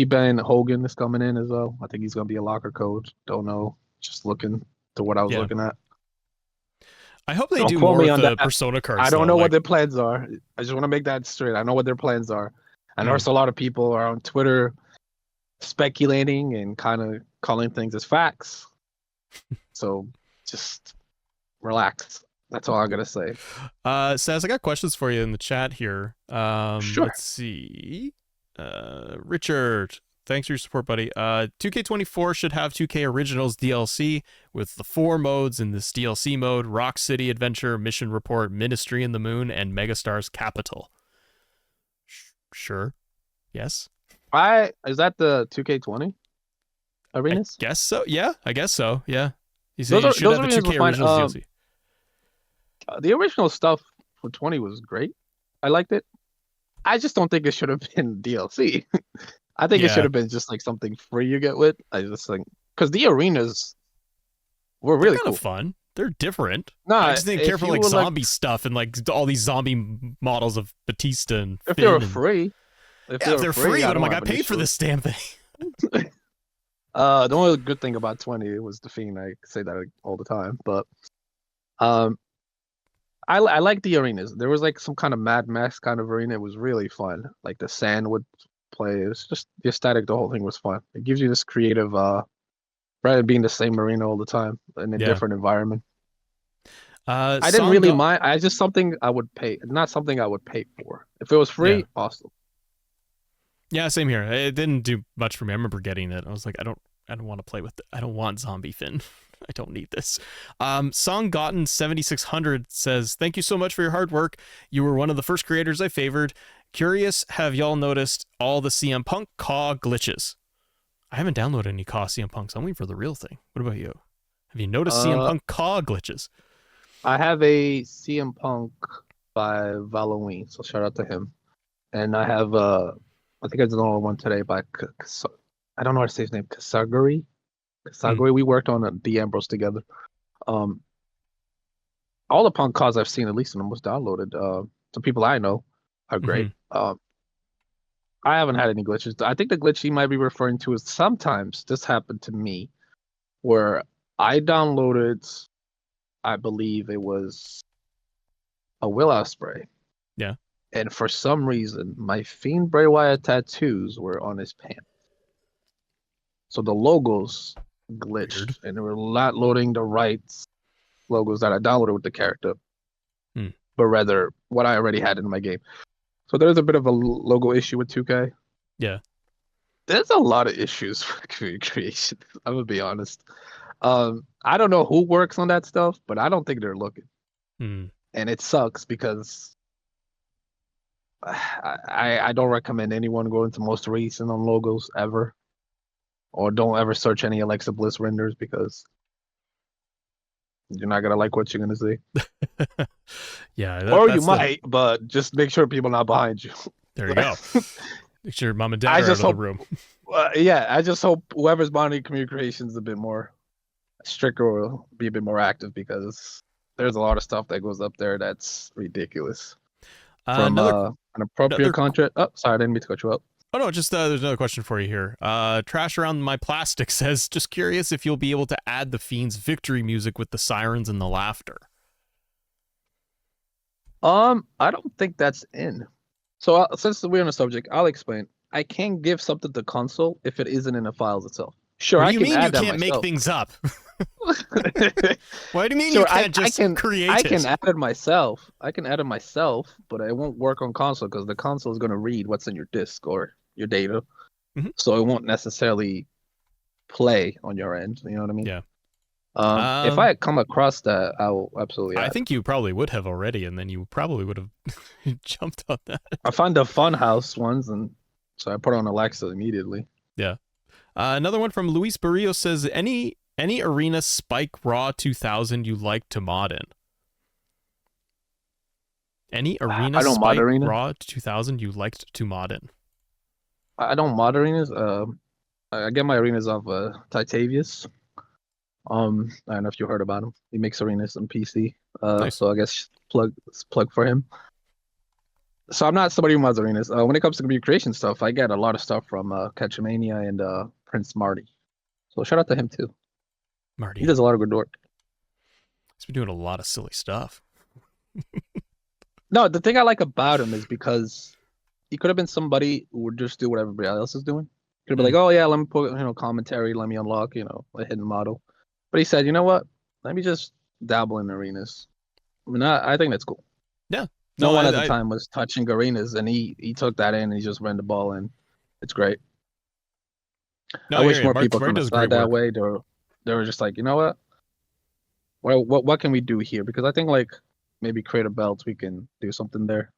Ben Hogan is coming in as well. I think he's gonna be a locker coach. Don't know. Just looking to what I was looking at. I hope they do more with the persona cards. I don't know what their plans are. I just want to make that straight. I know what their plans are. I know there's a lot of people are on Twitter speculating and kind of calling things as facts. So just relax. That's all I'm gonna say. Saz, I got questions for you in the chat here. Sure. Let's see. Richard, thanks for your support, buddy. 2K24 should have 2K Originals DLC with the 4 modes in this DLC mode: Rock City Adventure, Mission Report, Ministry in the Moon, and Megastar's Capital. Sure. Yes. Is that the 2K20 arenas? I guess so. Yeah, I guess so. Yeah. You said you should have the 2K Originals DLC. The original stuff for 20 was great. I liked it. I just don't think it should have been DLC. I think it should have been just like something free you get with. I just think because the arenas were really kind of fun. They're different. No, I just didn't care for like zombie stuff and like all these zombie models of Batista and if they were free. If they're free, but I'm like, I paid for this damn thing. The only good thing about 20 was the Fiend. I say that all the time, but I like the arenas. There was like some kind of Mad Max kind of arena. It was really fun. Like the sand would play. It was just the aesthetic. The whole thing was fun. It gives you this creative, rather than being the same arena all the time in a different environment. I didn't really mind. I just something I would pay. Not something I would pay for. If it was free, awesome. Yeah, same here. It didn't do much for me. I remember getting it. I was like, I don't I don't want to play with it. I don't want Zombie Finn. I don't need this. Song Gotten 7600 says, "Thank you so much for your hard work. You were one of the first creators I favored. Curious, have y'all noticed all the CM Punk CAW glitches?" I haven't downloaded any CAW CM Punks. I'm waiting for the real thing. What about you? Have you noticed CM Punk CAW glitches? I have a CM Punk by Halloween, so shout out to him. And I have I think I did another one today by I don't know how to say his name, Kasaguri. We worked on the Ambrose together. All the Punk CAWs I've seen, at least in the most downloaded, some people I know are great. I haven't had any glitches. I think the glitch he might be referring to is sometimes this happened to me where I downloaded, I believe it was a Will Ospreay. Yeah. And for some reason, my Fiend Bray Wyatt tattoos were on his pants. So the logos glitched, Weird. and they were not loading the right logos that I downloaded with the character, but rather what I already had in my game. So there's a bit of a logo issue with 2K. Yeah. There's a lot of issues with creation. I'm gonna be honest. I don't know who works on that stuff, but I don't think they're looking. And it sucks because I don't recommend anyone going to most recent on logos ever, or don't ever search any Alexa Bliss renders because you're not gonna like what you're gonna see. Yeah, or you might, but just make sure people are not behind you. There you go. Make sure mom and dad are out of the room. Yeah, I just hope whoever's monitoring communications a bit more stricter or be a bit more active, because there's a lot of stuff that goes up there that's ridiculous. From an appropriate content. Oh, sorry, I didn't mean to cut you up. Oh no, just there's another question for you here. Trash Around My Plastic says, "Just curious if you'll be able to add the Fiend's victory music with the sirens and the laughter." I don't think that's in. So since we're on the subject, I'll explain. I can't give something to console if it isn't in the files itself. Sure, what do I you can mean add you that can't myself. make things up? Why do you mean sure, you can't just create it? I can add it myself. I can add it myself, but it won't work on console because the console is going to read what's in your disk or your data. So it won't necessarily play on your end. You know what I mean? Yeah. If I had come across that, I will absolutely add I think you probably would have already, and then you probably would have jumped on that. I found the Funhouse ones, and so I put on Alexa immediately. Yeah. Another one from Luis Barrios says, any arena Spike Raw 2000 you like to mod in? Any arena Spike Raw 2000 you liked to mod in? I don't mod arenas. I get my arenas off Titavius. I don't know if you heard about him. He makes arenas on PC. Nice. So I guess plug for him. So I'm not somebody who mods arenas. When it comes to community creation stuff, I get a lot of stuff from Catchamania and Prince Marty. So shout out to him too. Marty. He does a lot of good work. He's been doing a lot of silly stuff. No, the thing I like about him is because he could have been somebody who would just do what everybody else is doing. Could have been like, oh yeah, let me put commentary, let me unlock a hidden model. But he said, you know what? Let me just dabble in arenas. I mean, I think that's cool. Yeah. No one at the time was touching arenas, and he took that in and he just ran the ball in. It's great. No, I wish more people could have thought that way. They were just like, you know what? What can we do here? Because I think maybe create a belt, we can do something there.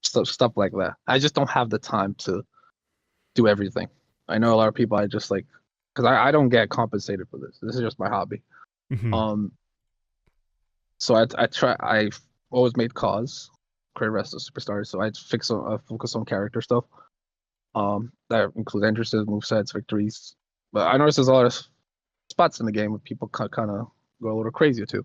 Stuff like that. I just don't have the time to do everything. I know a lot of people. I just because I don't get compensated for this. This is just my hobby. So I've always made cause, create wrestler superstars. So I focus on character stuff. That includes entrances, movesets, victories. But I noticed there's a lot of spots in the game where people kind of go a little crazier too.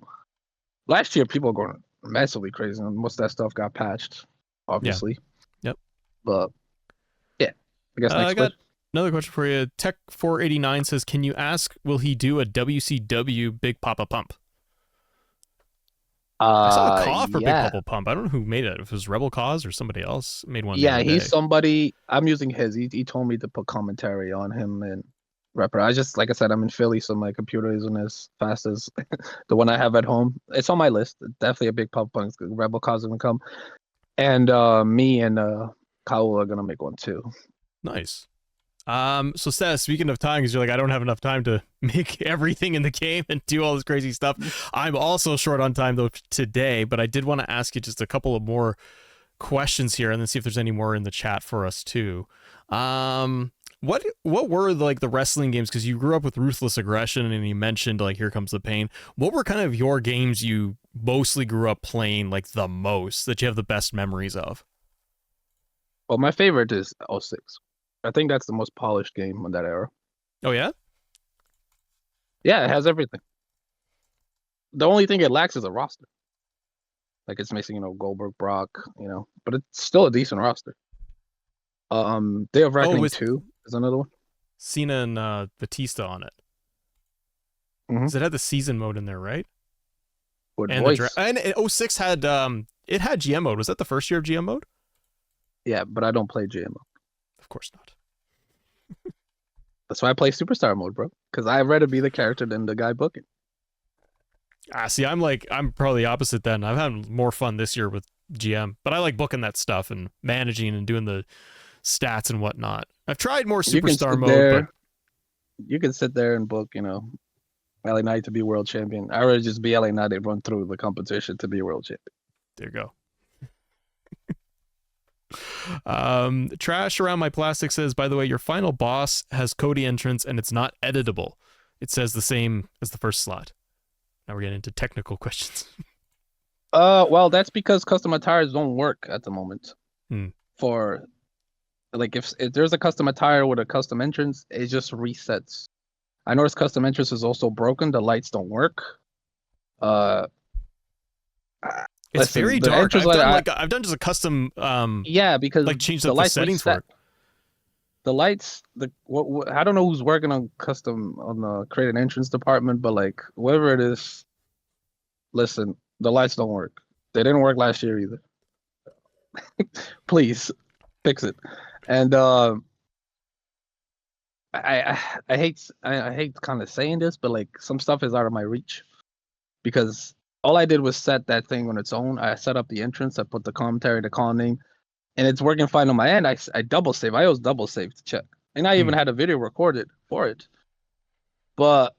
Last year, people were going massively crazy, and most of that stuff got patched, obviously. Yeah. Yep. But yeah, I guess next I got another question for you. Tech489 says, "Can you ask, will he do a WCW Big Papa Pump?" I saw a call for Big Papa Pump. I don't know who made it. If it was Rebel Cause or somebody else made one. Yeah, he's somebody. I'm using his. He told me to put commentary on him and rapper. Like I said, I'm in Philly, so my computer isn't as fast as the one I have at home. It's on my list. Definitely a Big Papa Pump. Rebel Cause is gonna come, and me and Kyle are gonna make one too. Nice. So Seth, speaking of time, because you're like, I don't have enough time to make everything in the game and do all this crazy stuff. I'm also short on time though today, but I did want to ask you just a couple of more questions here and then see if there's any more in the chat for us too. What were like the wrestling games? Because you grew up with Ruthless Aggression and you mentioned like Here Comes the Pain. What were kind of your games you mostly grew up playing like the most that you have the best memories of? Well, my favorite is '06. I think that's the most polished game in that era. Oh yeah? Yeah, it has everything. The only thing it lacks is a roster. Like it's missing, Goldberg, Brock, but it's still a decent roster. Day of Reckoning with 2 is another one. Cena and Batista on it. Mhm. Because it had the season mode in there, right? With And voice. and '06 had it had GM mode. Was that the first year of GM mode? Yeah, but I don't play GM mode. Of course not. That's why I play Superstar mode, bro. Because I'd rather be the character than the guy booking. See, I'm probably the opposite then. I've had more fun this year with GM, but I like booking that stuff and managing and doing the stats and whatnot. I've tried more Superstar mode, but you can sit there and book, LA Knight to be world champion. I rather just be LA Knight and run through the competition to be world champion. there you go. Trash Around My Plastic says, by the way, your final boss has Cody entrance and it's not editable. It says the same as the first slot. Now we're getting into technical questions. Well, that's because custom attires don't work at the moment. For like if there's a custom attire with a custom entrance, it just resets. I noticed custom entrance is also broken. The lights don't work. It's very dark. I've done just a custom yeah, because like changed the up the settings for it. The lights, I don't know who's working on custom on the create an entrance department, but like whoever it is, listen, the lights don't work. They didn't work last year either. Please fix it. And I hate kind of saying this, but like some stuff is out of my reach because all I did was set that thing on its own. I set up the entrance, I put the commentary, the call name, and it's working fine on my end. I double save. I always double save to check, and I even had a video recorded for it. But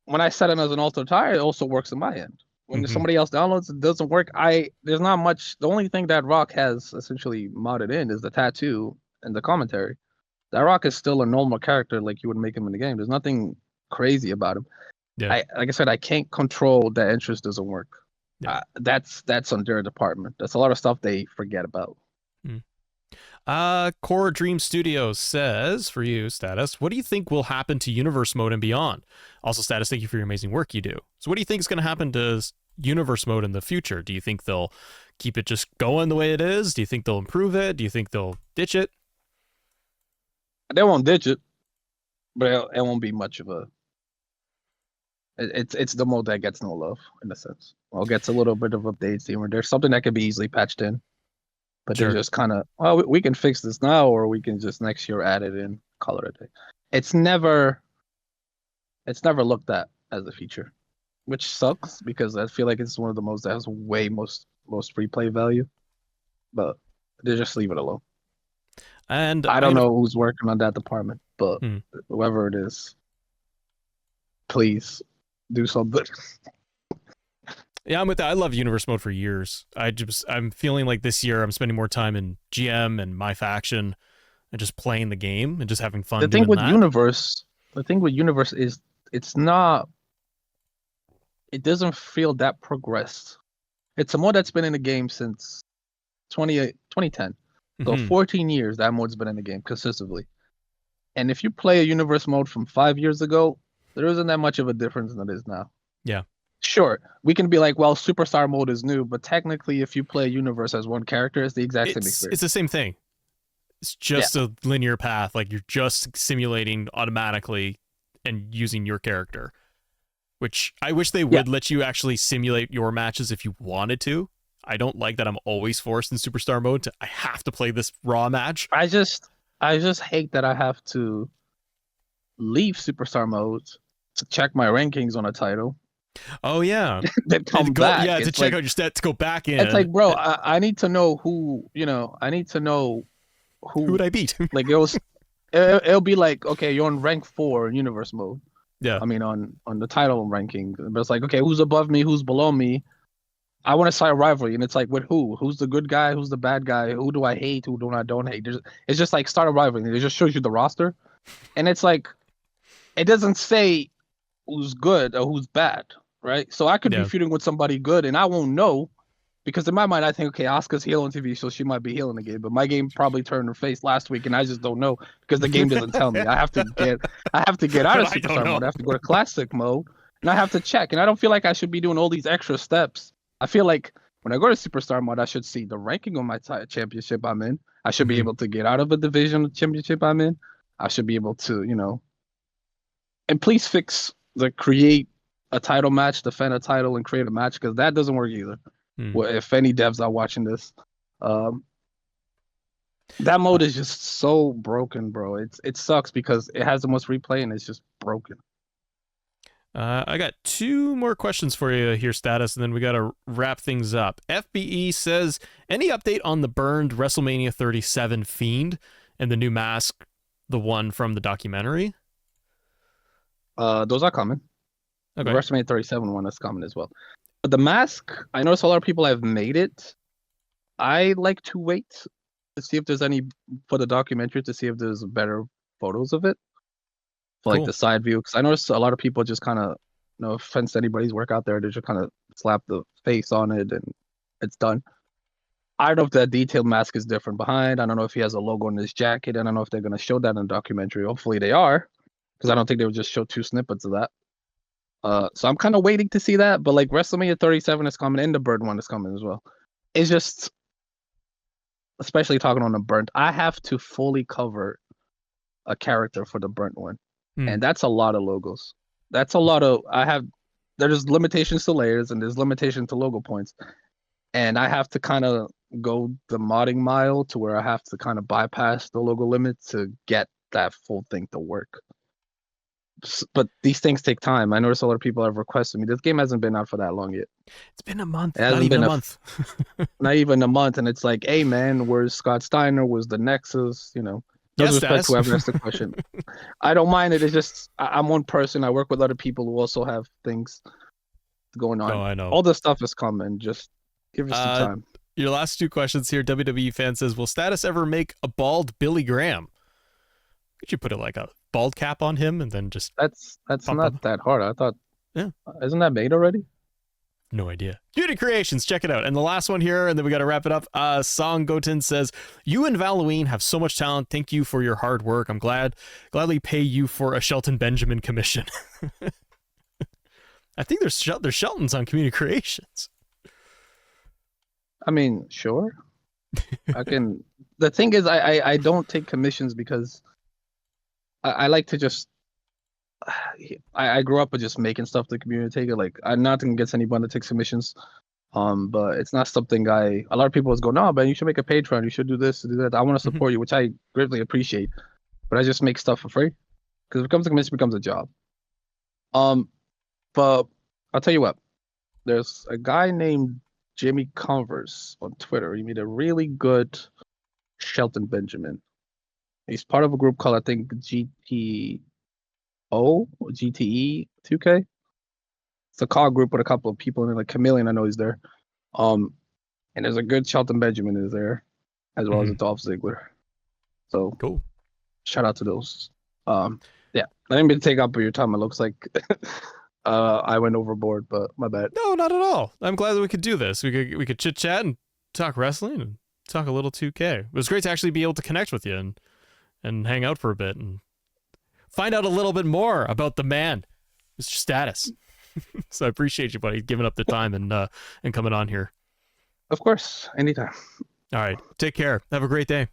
when I set it as an auto tire, it also works on my end. When somebody else downloads, it doesn't work. There's not much. The only thing that Rock has essentially modded in is the tattoo and the commentary. That Rock is still a normal character like you would make him in the game. There's nothing crazy about him. Yeah. Like I said, I can't control that entrance doesn't work. Yeah. That's on their department. That's a lot of stuff they forget about. Core Dream Studios says, for you, Status, what do you think will happen to Universe Mode and beyond? Also, Status, thank you for your amazing work you do. So what do you think is going to happen to Universe Mode in the future? Do you think they'll keep it just going the way it is? Do you think they'll improve it? Do you think they'll ditch it? They won't ditch it, but it won't be much of a... It's the mode that gets no love, in a sense. Well, it gets a little bit of updates here. There's something that can be easily patched in. But They're just kind of, we can fix this now, or we can just next year add it in, call it a day. It's never looked at as a feature, which sucks because I feel like it's one of the most that has most replay value. But they just leave it alone. And I don't know who's working on that department, but whoever it is, please do something. Yeah, I'm with that. I love Universe Mode for years. I'm feeling like this year I'm spending more time in GM and my faction and just playing the game and just having fun. The thing with Universe is it doesn't feel that progressed. It's a mode that's been in the game since 2010. So 14 years that mode's been in the game consistently. And if you play a Universe Mode from 5 years ago, there isn't that much of a difference than it is now. Yeah. Sure, we can be like, well, Superstar Mode is new, but technically, if you play Universe as one character, it's the exact same experience. It's the same thing. It's just a linear path. Like, you're just simulating automatically and using your character. Which, I wish they would let you actually simulate your matches if you wanted to. I don't like that I'm always forced in Superstar Mode I have to play this Raw match. I just hate that I have to leave Superstar Mode to check my rankings on a title. Oh yeah, then come back. Yeah, to check out your stats, to go back in. It's like, bro, I need to know who. I need to know who would I beat. Like it was it'll be like, okay, you're on rank 4 in universe mode. Yeah. I mean, on the title ranking, but it's like, okay, who's above me, who's below me? I want to start a rivalry, and it's like, with who? Who's the good guy? Who's the bad guy? Who do I hate? Who do I don't hate? It's just like start a rivalry. It just shows you the roster, and it's like, it doesn't say who's good or who's bad, right? So I could be Yeah. feuding with somebody good, and I won't know, because in my mind I think, okay, Asuka's healing TV, so she might be healing the game, but my game probably turned her face last week, and I just don't know because the game doesn't tell me. I have to get out of I don't superstar know. mode. I have to go to classic mode, and I have to check, and I don't feel like I should be doing all these extra steps. I feel like when I go to superstar mode, I should see the ranking of my championship I'm in. I should be Mhm. able to get out of a division championship I'm in. I should be able to, and please fix the create a title match, defend a title, and create a match, because that doesn't work either. Well, if any devs are watching this, that mode is just so broken, bro. It sucks because it has the most replay and it's just broken. I got 2 more questions for you here, Status, and then we got to wrap things up. FBE says, any update on the burned WrestleMania 37 Fiend and the new mask, the one from the documentary? Those are coming. Okay. The WrestleMania 37 one is coming as well. But the mask, I noticed a lot of people have made it. I like to wait to see if there's any for the documentary, to see if there's better photos of it. For like Cool. the side view, because I noticed a lot of people just kind of, no offense to anybody's work out there, they just kind of slap the face on it and it's done. I don't know if that detailed mask is different behind. I don't know if he has a logo on his jacket. I don't know if they're going to show that in the documentary. Hopefully they are, because I don't think they would just show 2 snippets of that. So I'm kind of waiting to see that. But like WrestleMania 37 is coming, and the Bird one is coming as well. It's just, especially talking on the burnt, I have to fully cover a character for the burnt one. And that's a lot of logos. That's a lot of, there's limitations to layers and there's limitation to logo points. And I have to kind of go the modding mile to where I have to kind of bypass the logo limit to get that full thing to work. But these things take time. I notice a lot of people have requested me. This game hasn't been out for that long yet. It's been a month. It hasn't Not even been a month. Not even a month. And it's like, hey man, where's Scott Steiner? Where's the Nexus? No respect to whoever asked the question. I don't mind it. It's just, I'm one person. I work with other people who also have things going on. Oh, I know. All this stuff is coming. Just give us some time. Your last 2 questions here. WWE fan says, will Status ever make a bald Billy Graham? Could you put it like a bald cap on him and then just... That's not that hard. I thought... Yeah. Isn't that made already? No idea. Beauty Creations, check it out. And the last one here, and then we got to wrap it up. Song Goten says, you and Halloween have so much talent. Thank you for your hard work. I'm gladly pay you for a Shelton Benjamin commission. I think there's Sheltons on Community Creations. I mean, sure. I can. The thing is, I don't take commissions because I like to just. I grew up with just making stuff to community. Like, I'm nothing against anyone that takes commissions, but it's not something a lot of people always go, no, man, you should make a Patreon. You should do this, do that. I want to support you, which I greatly appreciate, but I just make stuff for free because it becomes a commission, becomes a job. But I'll tell you what, there's a guy named Jimmy Converse on Twitter. He made a really good Shelton Benjamin. He's part of a group called, I think, GTE 2K. It's a call group with a couple of people in it, like Chameleon. I know he's there. And there's a good Shelton Benjamin is there, as well as a Dolph Ziggler. So cool. Shout out to those. Yeah, I didn't mean to take up your time. It looks like I went overboard, but my bad. No, not at all. I'm glad that we could do this. We could chit chat and talk wrestling and talk a little 2K. It was great to actually be able to connect with you and hang out for a bit and find out a little bit more about the man, Mr. Status. So I appreciate you, buddy, giving up the time and coming on here. Of course, anytime. All right, take care. Have a great day.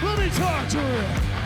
Let me talk to him.